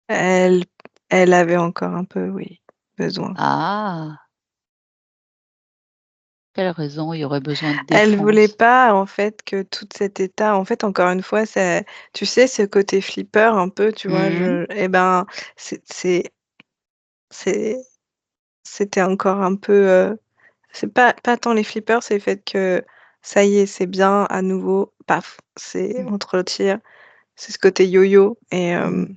elle elle avait encore un peu, oui, besoin. ah! Quelle raison il y aurait besoin de Elle voulait défense? pas, en fait, que tout cet état en fait, encore une fois, c'est tu sais, ce côté flipper un peu, tu vois? Mmh. Et ben, c'est c'était encore un peu, c'est pas tant les flippers, c'est le fait que ça y est, c'est bien à nouveau, paf, c'est Mmh. on te retire. C'est ce côté yo-yo et Mmh.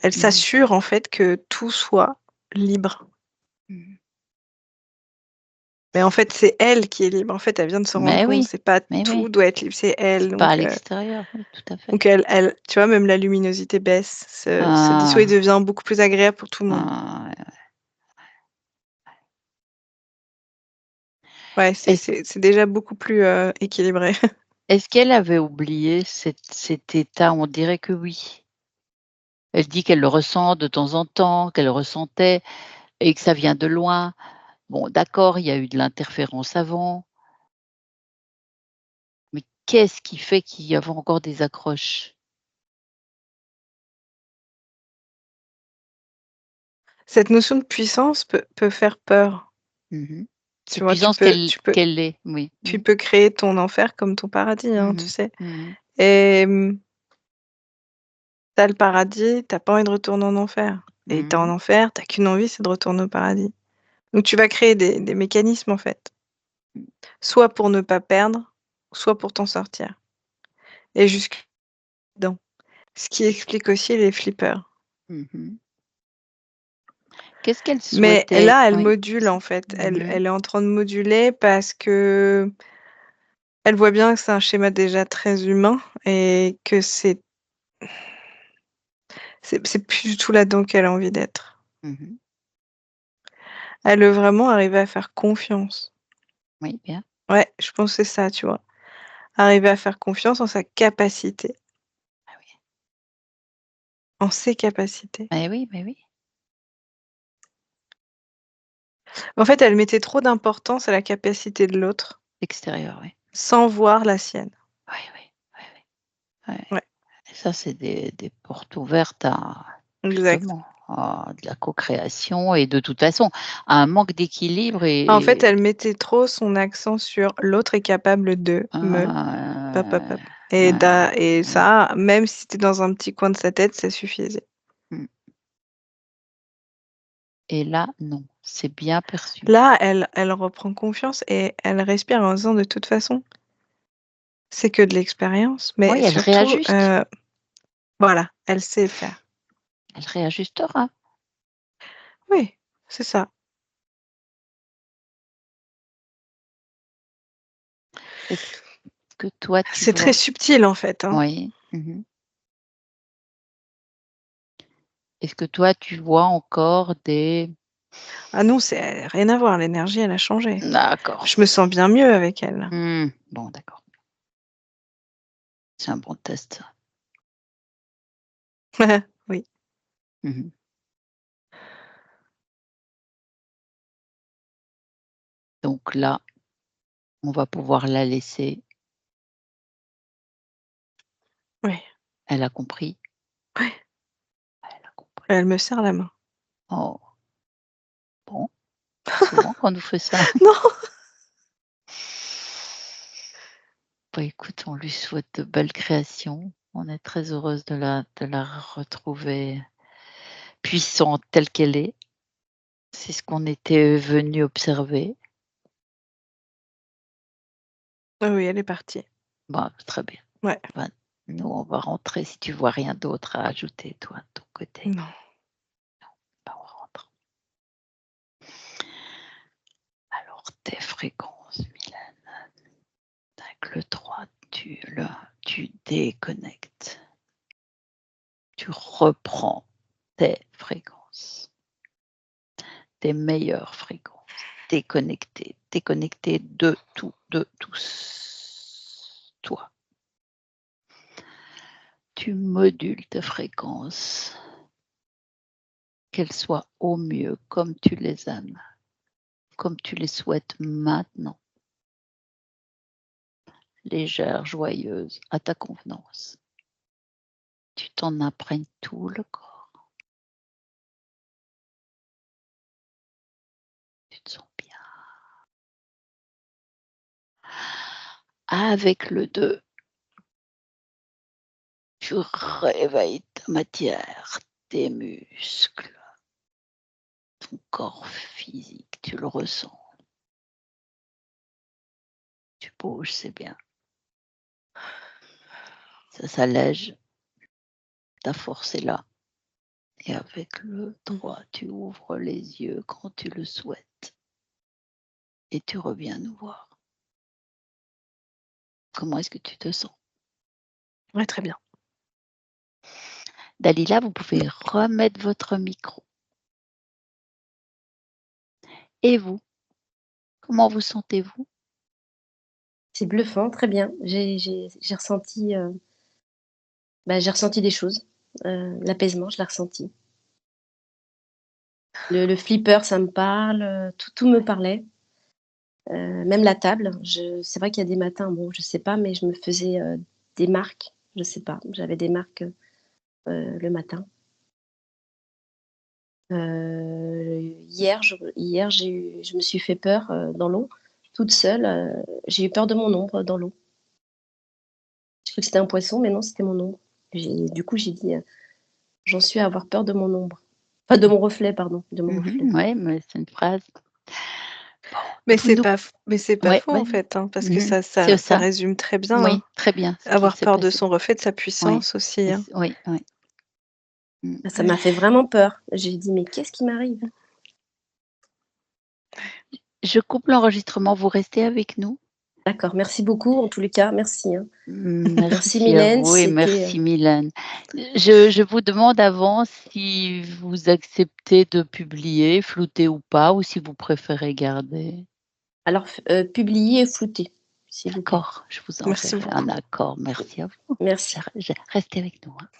elle Mmh. s'assure, en fait, que tout soit libre. Mmh. Mais en fait, c'est elle qui est libre. En fait, elle vient de se rendre Mais compte, oui, c'est pas mais tout oui, doit être libre, c'est elle. c'est pas à l'extérieur, oui, tout à fait. Donc elle tu vois, même la luminosité baisse. Ce disco, il Ah, devient beaucoup plus agréable pour tout le monde. ah, ouais. Ouais, Est-ce c'est déjà beaucoup plus, équilibré. est-ce qu'elle avait oublié cet état? On dirait que oui. Elle dit qu'elle le ressent de temps en temps, qu'elle le ressentait et que ça vient de loin. Bon, d'accord, il y a eu de l'interférence avant, mais qu'est-ce qui fait qu'il y avait encore des accroches? Cette notion de puissance peut faire peur. Mmh. Tu Cette vois? puissance qu'elle est, oui. Tu Mmh. peux créer ton enfer comme ton paradis, hein, tu Mmh. sais? Mmh. Et tu le paradis, t'as pas envie de retourner en enfer et tu en Mmh. enfer, t'as qu'une envie, c'est de retourner au paradis. Donc tu vas créer des mécanismes, en fait, Mmh. soit pour ne pas perdre, soit pour t'en sortir et jusque dedans. Ce qui explique aussi les flippers. Mmh. Qu'est-ce qu'elle Mais souhaitait? là, elle Oui. module, en fait. Mmh. Elle est en train de moduler parce qu'elle voit bien que c'est un schéma déjà très humain et que c'est plus du tout là-dedans qu'elle a envie d'être. Mmh. Elle veut vraiment arriver à faire confiance. Oui, bien. Ouais, je pense que c'est ça, tu vois? Arriver à faire confiance en sa capacité, Ah oui. en ses capacités. Mais oui, mais oui. En fait, elle mettait trop d'importance à la capacité de l'autre, L'extérieur, oui. sans voir la sienne. Oui, oui, oui, oui, ouais. Ouais, Et ça, c'est des portes ouvertes à exact. justement, à de la co-création et de toute façon, à un manque d'équilibre En fait, et elle mettait trop son accent sur «l'autre est capable de me» pop, pop, pop et ça, même si c'était dans un petit coin de sa tête, ça suffisait. mmh et là, non, c'est bien perçu. Là, elle reprend confiance et elle respire en disant: «De toute façon, c'est que de l'expérience», mais Oui, elle surtout, réajuste, voilà, elle sait faire. elle réajustera. Oui, c'est ça. Est-ce que toi, tu C'est très vois subtil, en fait, hein. oui, mmh est-ce que toi, tu vois encore des Ah non, c'est rien à voir, l'énergie, elle a changé. d'accord. Je me sens bien mieux avec elle. Bon, d'accord, c'est un bon test ça. Oui, Mmh. Donc là, on va pouvoir la laisser. oui, Elle a compris, ouais, elle a compris. elle me serre la main. Oh, bon, pas souvent qu'on nous fait ça. Non! Bah, écoute, on lui souhaite de belles créations. On est très heureuse de la retrouver puissante telle qu'elle est. C'est ce qu'on était venu observer. Oui, elle est partie. Bah, très bien. Ouais, Bah, nous, on va rentrer si tu vois rien d'autre à ajouter, toi, de ton côté. non. Bah, on rentre. Alors, tes fréquences, Mylène, avec le 3, tu déconnectes. Tu reprends tes fréquences, tes meilleures fréquences. Déconnecté, déconnecté de tout, de tous. Toi. tu modules ta fréquence, qu'elle soit au mieux comme tu les aimes, comme tu les souhaites maintenant, légère, joyeuse, à ta convenance. Tu t'en imprègnes tout le corps. Tu te sens bien. Avec le 2, tu réveilles ta matière, tes muscles, ton corps physique, tu le ressens. Tu bouges, c'est bien. Ça s'allège, ta force est là. Et avec le 3, tu ouvres les yeux quand tu le souhaites. Et tu reviens nous voir. Comment est-ce que tu te sens? Ouais, très bien. Dalila, vous pouvez remettre votre micro. Et vous? Comment vous sentez-vous? C'est bluffant, très bien. J'ai ressenti, j'ai ressenti des choses. L'apaisement, je l'ai ressenti. Le flipper, ça me parle, tout me parlait. Même la table, c'est vrai qu'il y a des matins, bon, je sais pas, mais je me faisais, des marques, je sais pas, j'avais des marques, le matin. Hier, je me suis fait peur, dans l'eau, toute seule, j'ai eu peur de mon ombre dans l'eau. Je cru que c'était un poisson, mais non, c'était mon ombre. Du coup, j'ai dit, «J'en suis à avoir peur de mon ombre». Enfin, de mon reflet, pardon, de mon reflet. Ouais, mais c'est une phrase. Bon, Mais vous c'est nous pas ouais, faux, en vas-y. fait, hein, parce que C'est ça ça. résume très bien, Oui, hein. très bien ce qui Avoir s'est peur de passé. son reflet, de sa Oui, puissance aussi, et hein. oui, oui. Ça m'a fait vraiment peur. J'ai dit: «Mais qu'est-ce qui m'arrive?» Je coupe l'enregistrement, vous restez avec nous? D'accord, merci beaucoup en tous les cas, merci, hein. Merci Merci à Mylène, vous et c'était, merci Mylène. Je vous demande avant si vous acceptez de publier, flouter ou pas, ou si vous préférez garder? alors publié et flouté, s'il vous plaît. D'accord, je vous Merci enverrai un beaucoup. accord. Merci à vous. Merci. Restez avec nous, hein.